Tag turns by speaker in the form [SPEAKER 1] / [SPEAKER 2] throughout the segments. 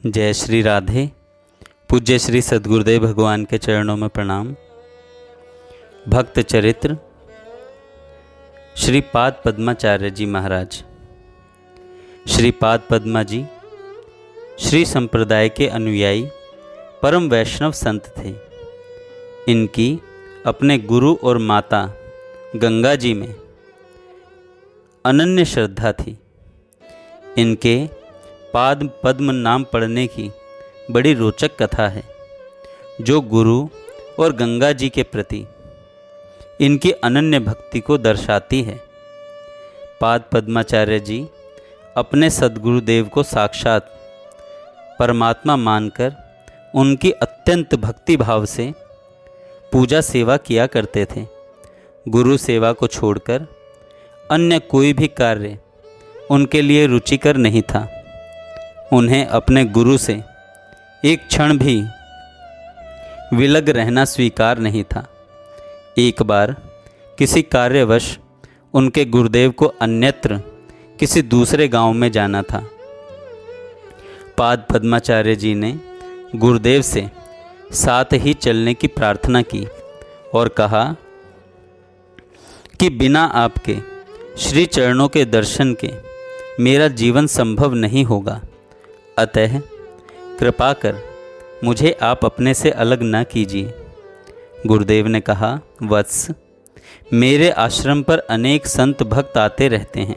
[SPEAKER 1] जय श्री राधे। पूज्य श्री सद्गुरुदेव भगवान के चरणों में प्रणाम। भक्त चरित्र श्रीपाद पद्माचार्य जी महाराज। श्रीपाद पद्मा जी श्री संप्रदाय के अनुयायी परम वैष्णव संत थे। इनकी अपने गुरु और माता गंगा जी में अनन्य श्रद्धा थी। इनके पाद पद्म नाम पढ़ने की बड़ी रोचक कथा है, जो गुरु और गंगा जी के प्रति इनकी अनन्य भक्ति को दर्शाती है। पाद पद्माचार्य जी अपने सद्गुरुदेव को साक्षात परमात्मा मानकर उनकी अत्यंत भक्ति भाव से पूजा सेवा किया करते थे। गुरु सेवा को छोड़कर अन्य कोई भी कार्य उनके लिए रुचिकर नहीं था। उन्हें अपने गुरु से एक क्षण भी विलग रहना स्वीकार नहीं था। एक बार किसी कार्यवश उनके गुरुदेव को अन्यत्र किसी दूसरे गांव में जाना था। पाद पद्माचार्य जी ने गुरुदेव से साथ ही चलने की प्रार्थना की और कहा कि बिना आपके श्री चरणों के दर्शन के मेरा जीवन संभव नहीं होगा, अतः कृपा कर मुझे आप अपने से अलग न कीजिए। गुरुदेव ने कहा, वत्स, मेरे आश्रम पर अनेक संत भक्त आते रहते हैं।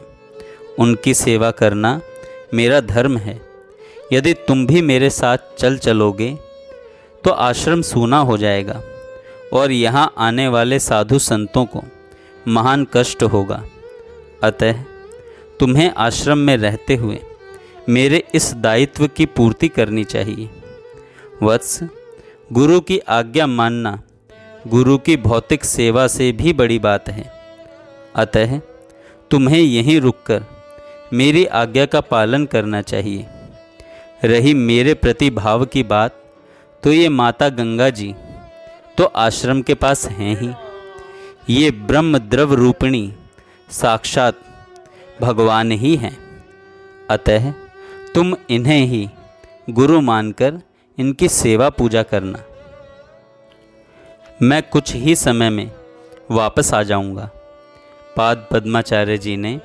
[SPEAKER 1] उनकी सेवा करना मेरा धर्म है। यदि तुम भी मेरे साथ चलोगे तो आश्रम सूना हो जाएगा और यहाँ आने वाले साधु संतों को महान कष्ट होगा। अतः तुम्हें आश्रम में रहते हुए मेरे इस दायित्व की पूर्ति करनी चाहिए। वत्स, गुरु की आज्ञा मानना गुरु की भौतिक सेवा से भी बड़ी बात है। अतः तुम्हें यहीं रुककर मेरी आज्ञा का पालन करना चाहिए। रही मेरे प्रति भाव की बात, तो ये माता गंगा जी तो आश्रम के पास हैं ही। ये ब्रह्म द्रव रूपिणी साक्षात भगवान ही हैं। अतः तुम इन्हें ही गुरु मानकर इनकी सेवा पूजा करना। मैं कुछ ही समय में वापस आ जाऊंगा। पाद पद्माचार्य जी ने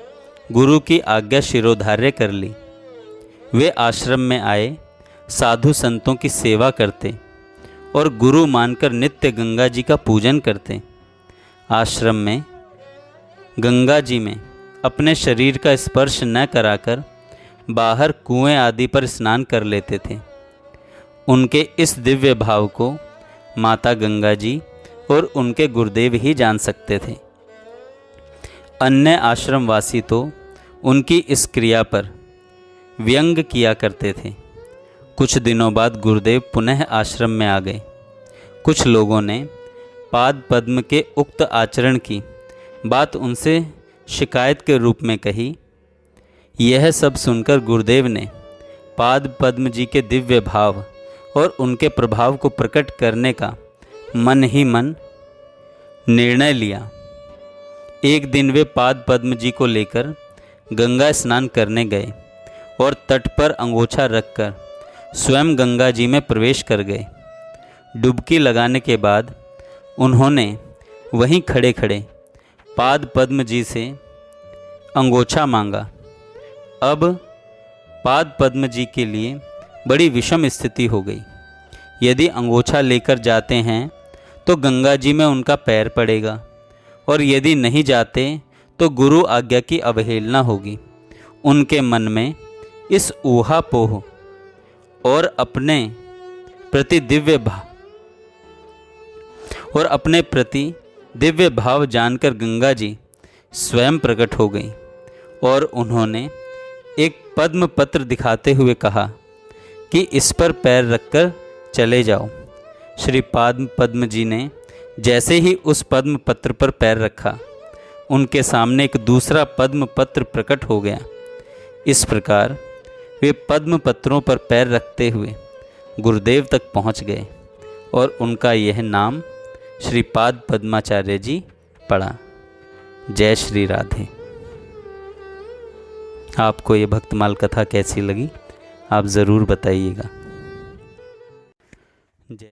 [SPEAKER 1] गुरु की आज्ञा शिरोधार्य कर ली। वे आश्रम में आए, साधु संतों की सेवा करते और गुरु मानकर नित्य गंगा जी का पूजन करते। आश्रम में गंगा जी में अपने शरीर का स्पर्श न कराकर बाहर कुएं आदि पर स्नान कर लेते थे। उनके इस दिव्य भाव को माता गंगा जी और उनके गुरुदेव ही जान सकते थे। अन्य आश्रमवासी तो उनकी इस क्रिया पर व्यंग किया करते थे। कुछ दिनों बाद गुरुदेव पुनः आश्रम में आ गए। कुछ लोगों ने पाद पद्म के उक्त आचरण की बात उनसे शिकायत के रूप में कही। यह सब सुनकर गुरुदेव ने पाद पद्म जी के दिव्य भाव और उनके प्रभाव को प्रकट करने का मन ही मन निर्णय लिया। एक दिन वे पाद पद्म जी को लेकर गंगा स्नान करने गए और तट पर अंगोछा रखकर स्वयं गंगा जी में प्रवेश कर गए। डुबकी लगाने के बाद उन्होंने वहीं खड़े खड़े पाद पद्म जी से अंगोछा मांगा। अब पाद पद्म जी के लिए बड़ी विषम स्थिति हो गई। यदि अंगोछा लेकर जाते हैं तो गंगा जी में उनका पैर पड़ेगा, और यदि नहीं जाते तो गुरु आज्ञा की अवहेलना होगी। उनके मन में इस ऊहापोह और अपने प्रति दिव्य भाव जानकर गंगा जी स्वयं प्रकट हो गई और उन्होंने एक पद्म पत्र दिखाते हुए कहा कि इस पर पैर रखकर चले जाओ। श्री पाद पद्म जी ने जैसे ही उस पद्म पत्र पर पैर रखा, उनके सामने एक दूसरा पद्म पत्र प्रकट हो गया। इस प्रकार वे पद्म पत्रों पर पैर रखते हुए गुरुदेव तक पहुंच गए और उनका यह नाम श्रीपाद पद्माचार्य जी पड़ा। जय श्री राधे। आपको ये भक्तमाल कथा कैसी लगी आप ज़रूर बताइएगा।